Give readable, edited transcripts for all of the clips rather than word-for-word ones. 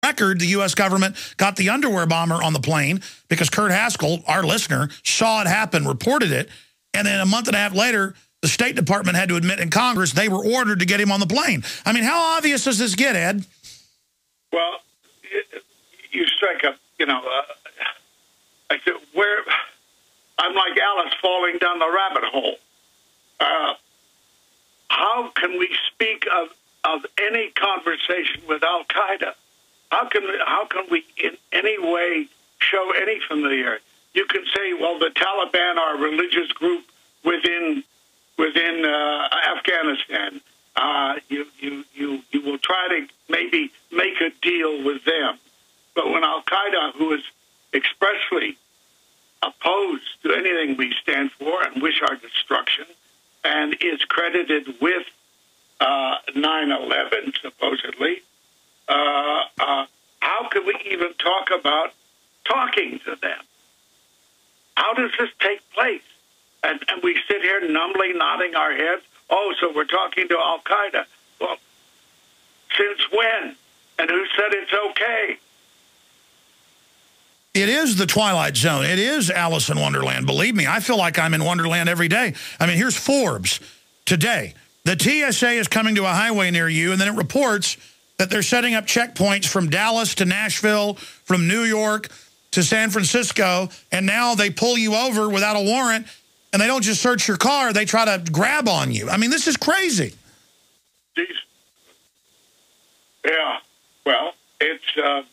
record, the U.S. government got the underwear bomber on the plane because Kurt Haskell, our listener, saw it happen, reported it, and then a month and a half later, the State Department had to admit in Congress they were ordered to get him on the plane. I mean, how obvious does this get, Ed? Well, you strike up, I said, I'm like Alice falling down the rabbit hole. How can we speak of any conversation with Al-Qaeda? How can we in any way show any familiarity? You can say, well, the Taliban are a religious group within Afghanistan. You will try to maybe make a deal with them. But when Al-Qaeda, who is expressly opposed to anything we stand for and wish our destruction, and is credited with 9/11, supposedly, how can we even talk about talking to them? How does this take place? And we sit here numbly nodding our heads. Oh, so we're talking to Al-Qaeda. Well, since when? And who said it's okay? It is the Twilight Zone. It is Alice in Wonderland. Believe me, I feel like I'm in Wonderland every day. I mean, here's Forbes today. The TSA is coming to a highway near you, and then it reports that they're setting up checkpoints from Dallas to Nashville, from New York to San Francisco, and now they pull you over without a warrant, and they don't just search your car, they try to grab on you. I mean, this is crazy. Yeah, well, it's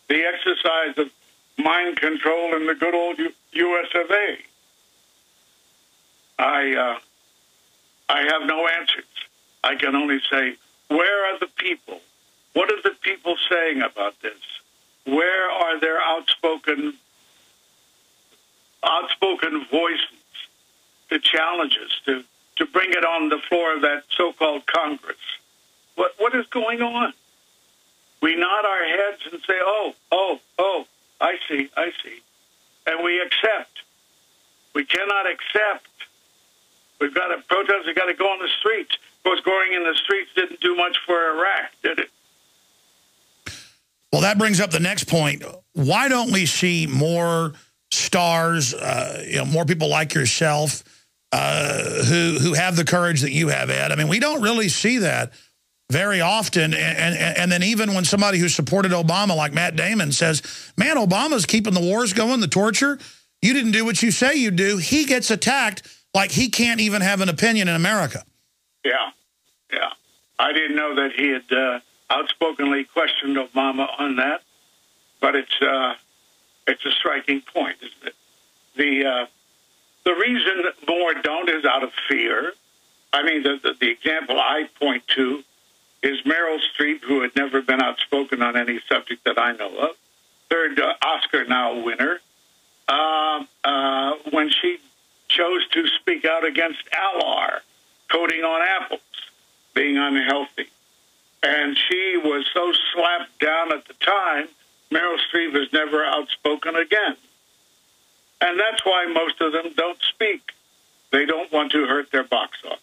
the exercise of mind control in the good old U.S. of A. I have no answers. I can only say, where are the people? What are the people saying about this? Where are their outspoken voices to challenge us, to bring it on the floor of that so-called Congress? What is going on? We nod our heads and say, oh, I see. And we accept. We cannot accept. We've got to protest. We've got to go on the streets. Of course, going in the streets didn't do much for Iraq, did it? Well, that brings up the next point. Why don't we see more stars, more people like yourself who have the courage that you have, Ed? I mean, we don't really see that very often. And then even when somebody who supported Obama, like Matt Damon, says, man, Obama's keeping the wars going, the torture. You didn't do what you say you do. He gets attacked like he can't even have an opinion in America. Yeah. I didn't know that he had outspokenly questioned Obama on that, but it's a striking point, isn't it? The reason more don't is out of fear. I mean, the example I point to is Meryl Streep, who had never been outspoken on any subject that I know of, third Oscar now winner, when she chose to speak out against Alar, coating on apples, being unhealthy. And she was so slapped down at the time, Meryl Streep is never outspoken again. And that's why most of them don't speak. They don't want to hurt their box office.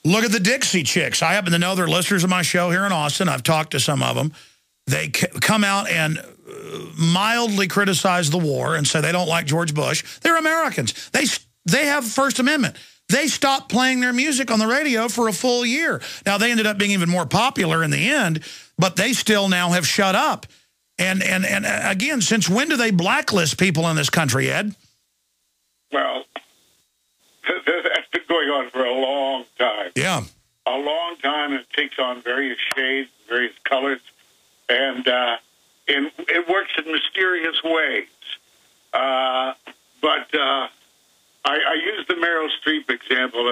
Look at the Dixie Chicks. I happen to know they're listeners of my show here in Austin. I've talked to some of them. They come out and mildly criticize the war and say they don't like George Bush. They're Americans. They have First Amendment. They stopped playing their music on the radio for a full year. Now, they ended up being even more popular in the end, but they still now have shut up. And again, since when do they blacklist people in this country, Ed? Well, that's been going on for a long time. Yeah. A long time. It takes on various shades, various colors, and it works in mysterious ways. But I use the Meryl Streep example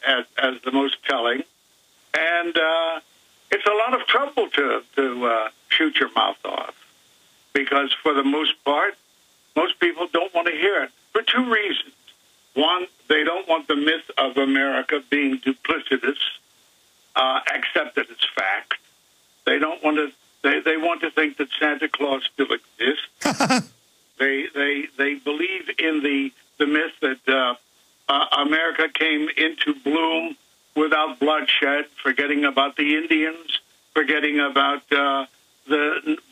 as the most telling, and it's a lot of trouble to shoot your mouth off, because for the most part, most people don't want to hear it for two reasons. One, they don't want the myth of America being duplicitous, accepted as fact. They don't want to. They want to think that Santa Claus still exists. They believe in the myth that America came into bloom without bloodshed, forgetting about the Indians, forgetting about the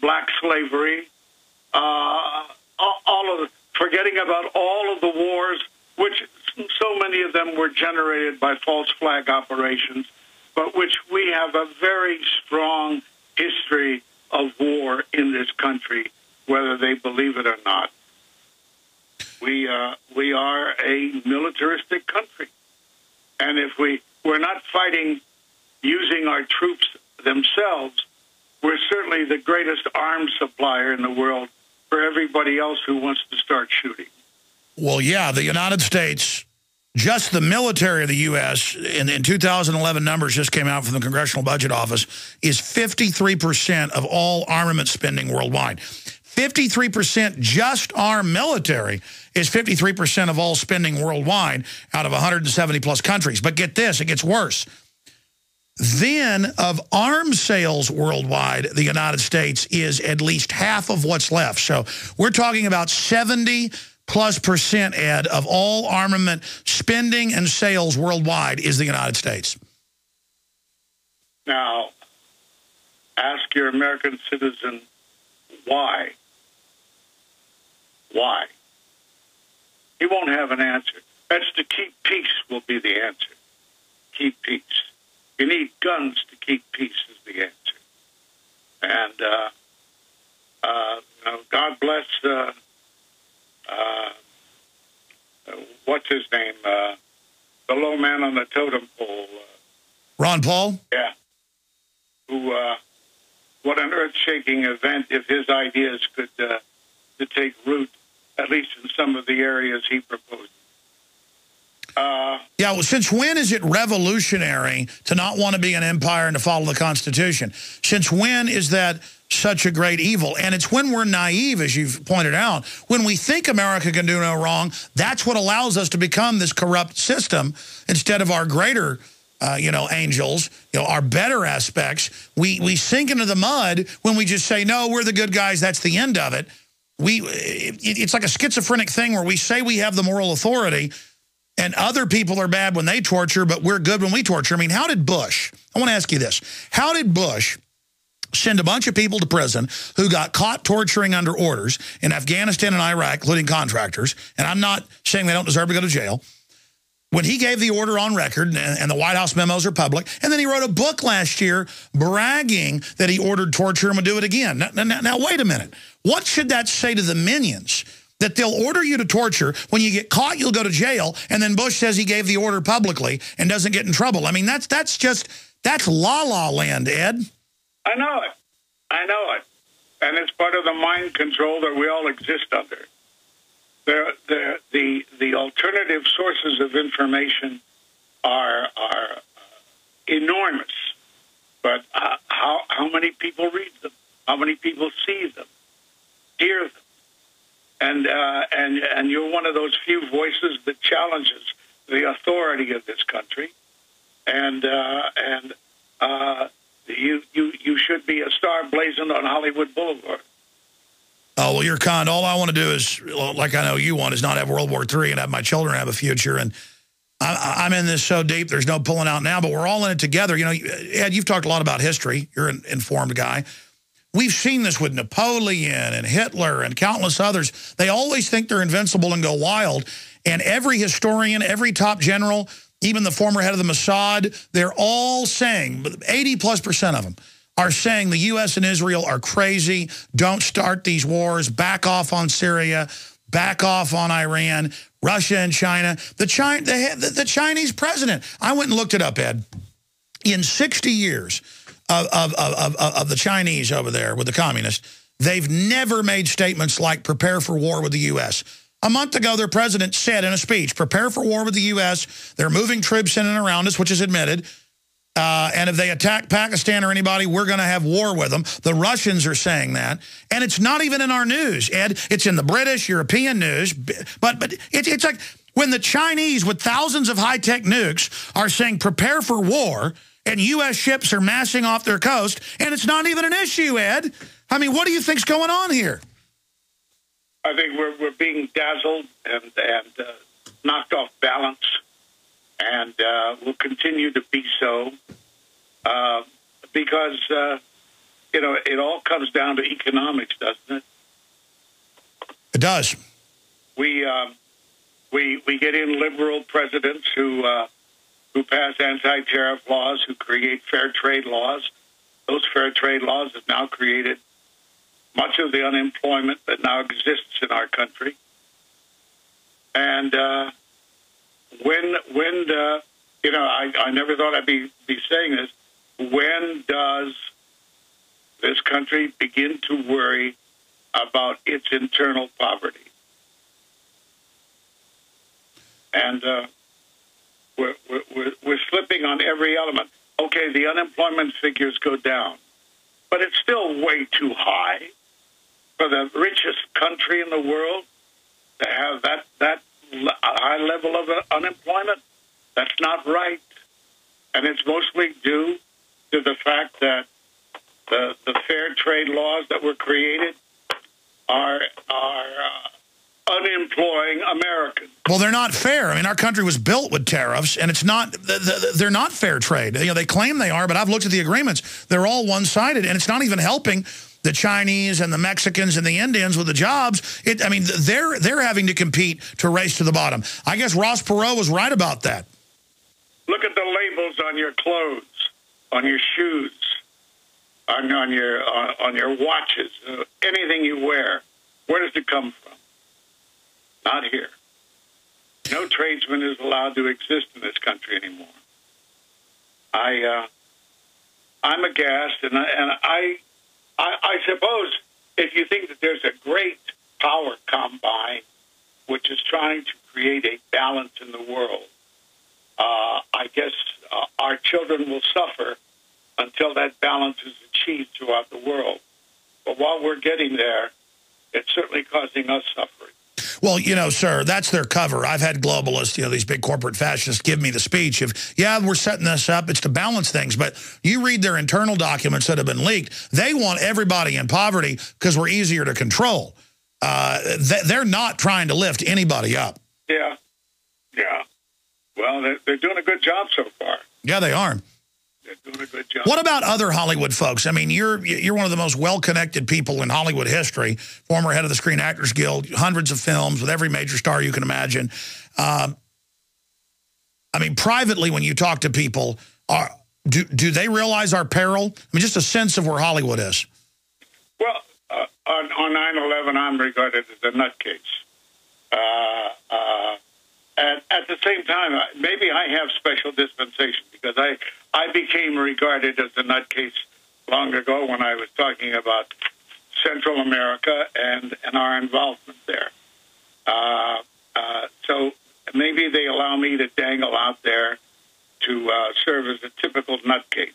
black slavery, forgetting about all of the wars, which so many of them were generated by false flag operations, but which we have a very strong history of war in this country, whether they believe it or not. We are a militaristic country. And if we're not fighting using our troops themselves, we're certainly the greatest arms supplier in the world for everybody else who wants to start shooting. Well, yeah, the United States, just the military of the U.S., in 2011 numbers just came out from the Congressional Budget Office, is 53% of all armament spending worldwide. 53%, just our military is 53% of all spending worldwide out of 170-plus countries. But get this, it gets worse. Then, of arms sales worldwide, the United States is at least half of what's left. So we're talking about 70+%, Ed, of all armament spending and sales worldwide is the United States. Now, ask your American citizen why. Why? He won't have an answer. That's to keep peace will be the answer. Keep peace. You need guns to keep peace is the answer. And God bless, what's his name? The low man on the totem pole. Ron Paul? Yeah. Who, what an earth-shaking event if his ideas could to take root, at least in some of the areas he proposed. Yeah, well, since when is it revolutionary to not want to be an empire and to follow the Constitution? Since when is that such a great evil? And it's when we're naive, as you've pointed out, when we think America can do no wrong, that's what allows us to become this corrupt system instead of our greater angels, our better aspects. We sink into the mud when we just say, no, we're the good guys, that's the end of it. It's like a schizophrenic thing where we say we have the moral authority and other people are bad when they torture, but we're good when we torture. I mean, how did Bush, I want to ask you this, how did Bush send a bunch of people to prison who got caught torturing under orders in Afghanistan and Iraq, including contractors, and I'm not saying they don't deserve to go to jail, when he gave the order on record, and the White House memos are public, and then he wrote a book last year bragging that he ordered torture and would do it again. Now, wait a minute. What should that say to the minions? That they'll order you to torture, when you get caught, you'll go to jail, and then Bush says he gave the order publicly and doesn't get in trouble. I mean, that's la-la land, Ed. I know it. And it's part of the mind control that we all exist under. The alternative sources of information are enormous, but how many people read them? How many people see them, hear them? And you're one of those few voices that challenges the authority of this country, and you should be a star blazoned on Hollywood Boulevard. Oh, well, you're kind. All I want to do is, like I know you want, is not have World War III and have my children have a future. And I'm in this so deep, there's no pulling out now, but we're all in it together. Ed, you've talked a lot about history. You're an informed guy. We've seen this with Napoleon and Hitler and countless others. They always think they're invincible and go wild. And every historian, every top general, even the former head of the Mossad, they're all saying, 80+% of them, are saying the U.S. and Israel are crazy, don't start these wars, back off on Syria, back off on Iran, Russia and China. The Chinese president, I went and looked it up, Ed. In 60 years of the Chinese over there with the communists, they've never made statements like prepare for war with the U.S. A month ago, their president said in a speech, prepare for war with the U.S., they're moving troops in and around us, which is admitted. And if they attack Pakistan or anybody, we're going to have war with them. The Russians are saying that. And it's not even in our news, Ed. It's in the British, European news. But it's like when the Chinese, with thousands of high-tech nukes, are saying prepare for war, and U.S. ships are massing off their coast, and it's not even an issue, Ed. I mean, what do you think's going on here? I think we're being dazzled and knocked off balance. and will continue to be so, because it all comes down to economics, doesn't it? It does. We get in liberal presidents who pass anti-tariff laws, who create fair trade laws. Those fair trade laws have now created much of the unemployment that now exists in our country. And I never thought I'd be saying this. When does this country begin to worry about its internal poverty? And we're slipping on every element. Okay, the unemployment figures go down, but it's still way too high for the richest country in the world to have that high level of unemployment. That's not right, and it's mostly due to the fact that the fair trade laws that were created are unemploying Americans. Well, they're not fair. I mean, our country was built with tariffs, and it's not. They're not fair trade. They claim they are, but I've looked at the agreements. They're all one-sided, and it's not even helping the Chinese and the Mexicans and the Indians with the jobs. They're having to compete to race to the bottom. I guess Ross Perot was right about that. Look at the labels on your clothes, on your shoes, on your watches, anything you wear. Where does it come from? Not here. No tradesman is allowed to exist in this country anymore. I'm aghast, and I suppose if you think that there's a great power combine which is trying to create a balance in the world, I guess our children will suffer until that balance is achieved throughout the world. But while we're getting there, it's certainly causing us suffering. Well, sir, that's their cover. I've had globalists, these big corporate fascists give me the speech of, yeah, we're setting this up. It's to balance things. But you read their internal documents that have been leaked. They want everybody in poverty because we're easier to control. They're not trying to lift anybody up. Yeah. Well, they're doing a good job so far. Yeah, they are. They're doing a good job. What about other Hollywood folks? I mean, you're one of the most well-connected people in Hollywood history, former head of the Screen Actors Guild, hundreds of films with every major star you can imagine. Privately, when you talk to people, do they realize our peril? I mean, just a sense of where Hollywood is. Well, on 9/11, I'm regarded as a nutcase. At the same time, maybe I have special dispensation because I became regarded as a nutcase long ago when I was talking about Central America and our involvement there. So maybe they allow me to dangle out there to serve as a typical nutcase.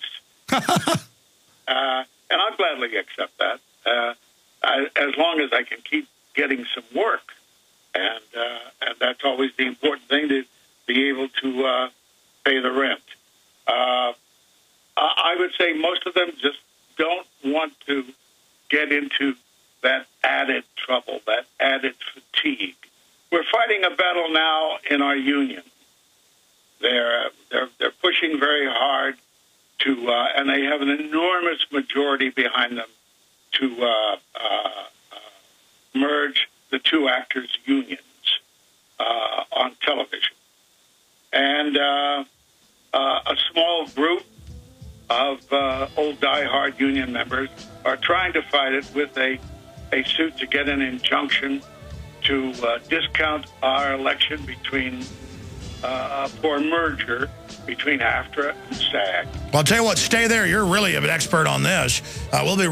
And I'll gladly accept that, as long as I can keep getting some work. And that's always the important thing, to be able to pay the rent. I would say most of them just don't want to get into that added trouble, that added fatigue. We're fighting a battle now in our union. They're pushing very hard to, and they have an enormous majority behind them to merge the two actors' unions on television. And a small group of old diehard union members are trying to fight it with a suit to get an injunction to discount our election for a merger between AFTRA and SAG. Well, I'll tell you what, stay there. You're really an expert on this. We'll be